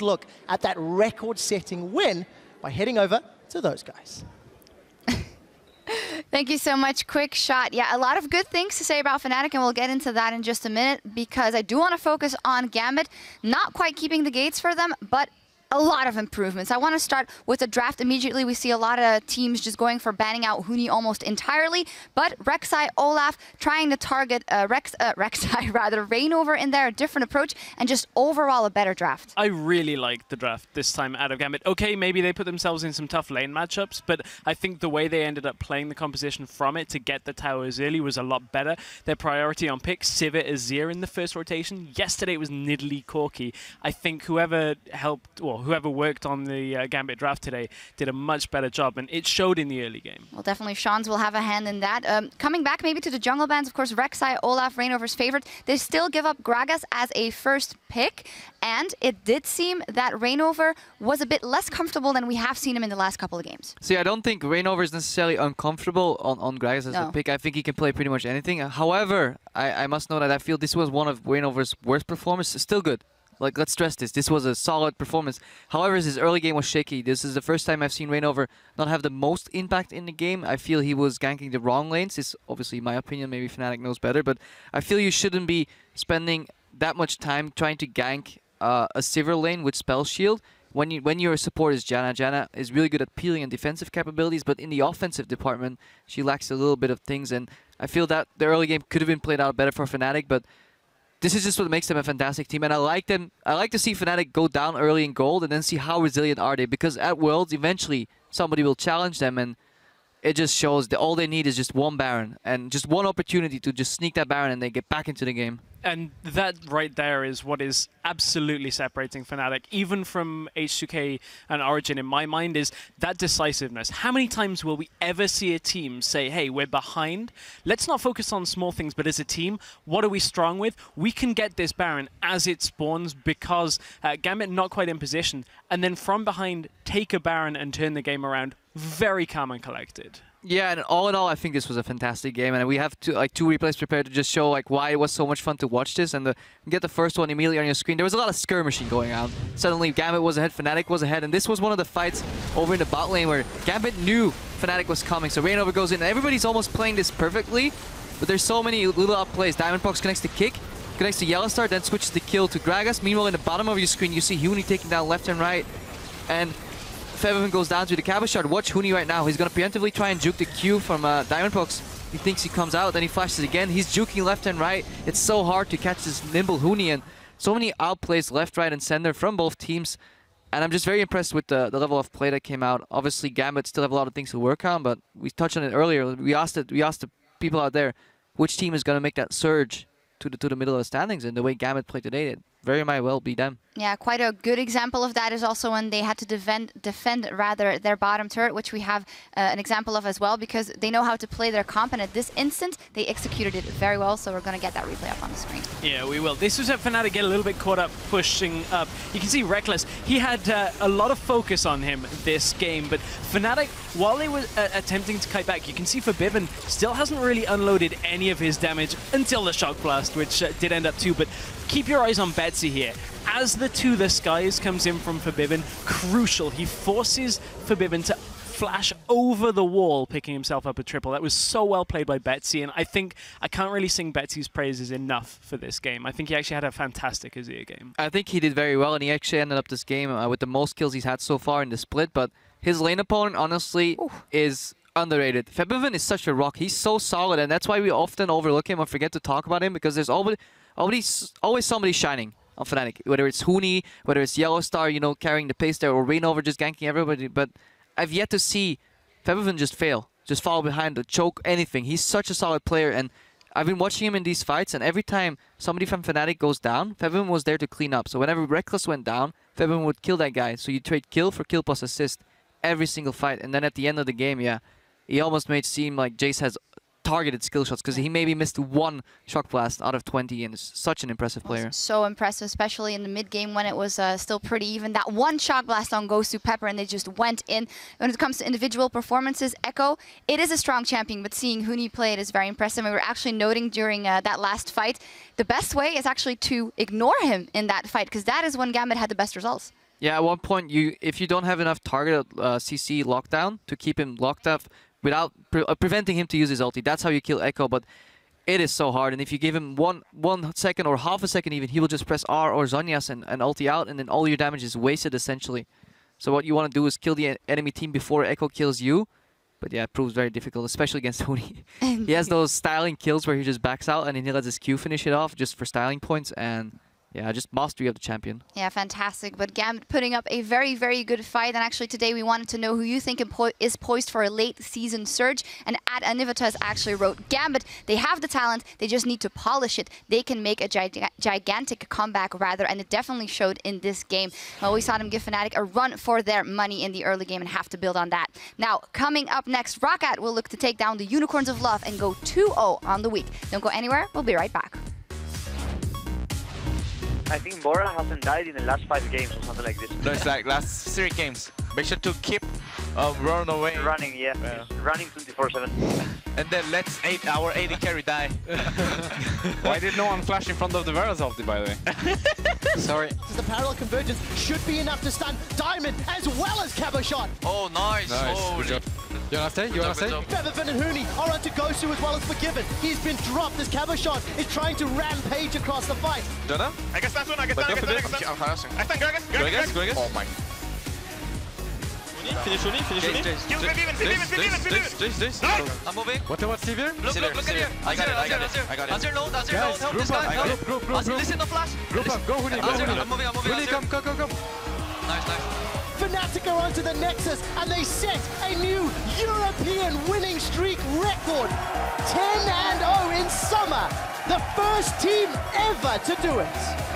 second look at that record-setting win by heading over to those guys. Thank you so much. Quick shot. Yeah, a lot of good things to say about Fnatic, and we'll get into that in just a minute, because I do want to focus on Gambit. Not quite keeping the gates for them, but a lot of improvements. I want to start with the draft immediately. We see a lot of teams just going for banning out Huni almost entirely, but Rek'Sai, Olaf trying to target Rek'Sai rather, Reignover in there, a different approach, and just overall a better draft. I really liked the draft this time out of Gambit. Okay, maybe they put themselves in some tough lane matchups, but I think the way they ended up playing the composition from it to get the towers early was a lot better. Their priority on pick, Sivir, Azir in the first rotation. Yesterday it was Nidalee, Corki. I think whoever helped, or whoever worked on the Gambit draft today did a much better job, and it showed in the early game. Well, definitely Sean's will have a hand in that. Coming back maybe to the jungle bans, of course, Rek'Sai, Olaf, Reignover's favorite. They still give up Gragas as a first pick, and it did seem that Reignover was a bit less comfortable than we have seen him in the last couple of games. See, I don't think Reignover is necessarily uncomfortable on Gragas as a pick. I think he can play pretty much anything. However, I must know that I feel this was one of Reignover's worst performances. Still good. Like, let's stress this. This was a solid performance. However, his early game was shaky. This is the first time I've seen Reignover not have the most impact in the game. I feel he was ganking the wrong lanes. It's obviously my opinion. Maybe Fnatic knows better. But I feel you shouldn't be spending that much time trying to gank a Sivir lane with Spell Shield when your support is Janna. Janna is really good at peeling and defensive capabilities, but in the offensive department, she lacks a little bit of things. And I feel that the early game could have been played out better for Fnatic, but this is just what makes them a fantastic team, and I like them. I like to see Fnatic go down early in gold and then see how resilient are they, because at Worlds, eventually somebody will challenge them, and it just shows that all they need is just one Baron and just one opportunity to just sneak that Baron and they get back into the game. And that right there is what is absolutely separating Fnatic, even from H2K and Origin, in my mind, is that decisiveness. How many times will we ever see a team say, hey, we're behind, let's not focus on small things, but as a team, what are we strong with? We can get this Baron as it spawns, because Gambit not quite in position, and then from behind, take a Baron and turn the game around. Very calm and collected. Yeah, and all in all, I think this was a fantastic game, and we have two replays prepared to just show why it was so much fun to watch this, and get the first one immediately on your screen. There was a lot of skirmishing going on. Suddenly, Gambit was ahead, Fnatic was ahead, and this was one of the fights over in the bot lane where Gambit knew Fnatic was coming, so Reignover goes in, and everybody's almost playing this perfectly, but there's so many little outplays. Diamondbox connects to Kick, connects to Yellowstar, then switches the kill to Gragas. Meanwhile, in the bottom of your screen, you see Huni taking down left and right, and Febiven goes down to the Cabba Shard. Watch Huni right now. He's going to preemptively try and juke the Q from Diamondbox. He thinks he comes out, then he flashes again. He's juking left and right. It's so hard to catch this nimble Huni, and so many outplays left, right, and center from both teams. And I'm just very impressed with the level of play that came out. Obviously, Gambit still have a lot of things to work on, but we touched on it earlier. We asked the people out there, which team is going to make that surge to the middle of the standings, and the way Gambit played today, it very might well be them. Yeah, quite a good example of that is also when they had to defend rather their bottom turret, which we have an example of as well, because they know how to play their comp, and at this instant they executed it very well, so we're going to get that replay up on the screen. Yeah, we will. This was at Fnatic get a little bit caught up pushing up. You can see Reckless, he had a lot of focus on him this game, but Fnatic, while they were attempting to kite back, you can see Febiven still hasn't really unloaded any of his damage until the Shock Blast, which did end up too, but keep your eyes on Betsy here. As the To The Skies comes in from Febiven, crucial. He forces Febiven to flash over the wall, picking himself up a triple. That was so well played by Betsy, and I think I can't really sing Betsy's praises enough for this game. I think he actually had a fantastic Azir game. I think he did very well, and he actually ended up this game with the most kills he's had so far in the split, but his lane opponent, honestly, is underrated. Febiven is such a rock. He's so solid, and that's why we often overlook him or forget to talk about him, because there's always somebody shining on Fnatic, whether it's Huni, whether it's Yellowstar, you know, carrying the pace there, or Reignover just ganking everybody. But I've yet to see Febiven just fail, just fall behind, or choke, anything. He's such a solid player, and I've been watching him in these fights, and every time somebody from Fnatic goes down, Febiven was there to clean up. So whenever Reckless went down, Febiven would kill that guy. So you trade kill for kill plus assist every single fight, and then at the end of the game, yeah, he almost made it seem like Jace has targeted skill shots, because he maybe missed one Shock Blast out of 20, and is such an impressive player. So impressive, especially in the mid game when it was still pretty even. That one Shock Blast on goes to Pepper, and they just went in. When it comes to individual performances, Echo, it is a strong champion, but seeing Huni play it is very impressive. We were actually noting during that last fight, the best way is actually to ignore him in that fight, because that is when Gambit had the best results. Yeah, at one point, if you don't have enough target CC lockdown to keep him locked up without preventing him to use his ulti, that's how you kill Echo. But it is so hard, and if you give him one second or half a second even, he will just press R or Zhonya's and ulti out, and then all your damage is wasted essentially. So what you want to do is kill the enemy team before Echo kills you. But yeah, it proves very difficult, especially against Huni. He has those styling kills where he just backs out and then he lets his Q finish it off just for styling points, and yeah, just mastery of the champion. Yeah, fantastic. But Gambit putting up a very, very good fight. And actually today we wanted to know who you think is poised for a late season surge. And at Anivitas actually wrote, Gambit, they have the talent, they just need to polish it. They can make a gigantic comeback rather, and it definitely showed in this game. Well, we saw them give Fnatic a run for their money in the early game and have to build on that. Now, coming up next, Roccat will look to take down the Unicorns of Love and go 2-0 on the week. Don't go anywhere, we'll be right back. I think Bora hasn't died in the last 5 games or something like this. No, it's like last 3 games. Make sure to keep run away. Running, yeah. Running 24/7. And then let's our AD carry die. Why did no one flash in front of the Varus ulti, by the way? Sorry. The parallel convergence should be enough to stun Diamond as well as Cabo Shot. Oh, nice. Good job. You wanna stay? You wanna stay? Featherfin and Huni are on to Gosu as well as Forgiven. He's been dropped as Cabo Shot is trying to rampage across the fight. Jonah? I guess that's one, I guess that's one. I think Gragas. Oh my. Finish Huni. Kill Vivian. I'm moving. What about Sivir? Look at here. I got it. Azir low, help this guy. Help. Listen to flash. Group up, go Huni, go Huni. I'm moving. Huni, come. Nice. Fnatic are onto the Nexus and they set a new European winning streak record. 10-0 in Summer. The first team ever to do it.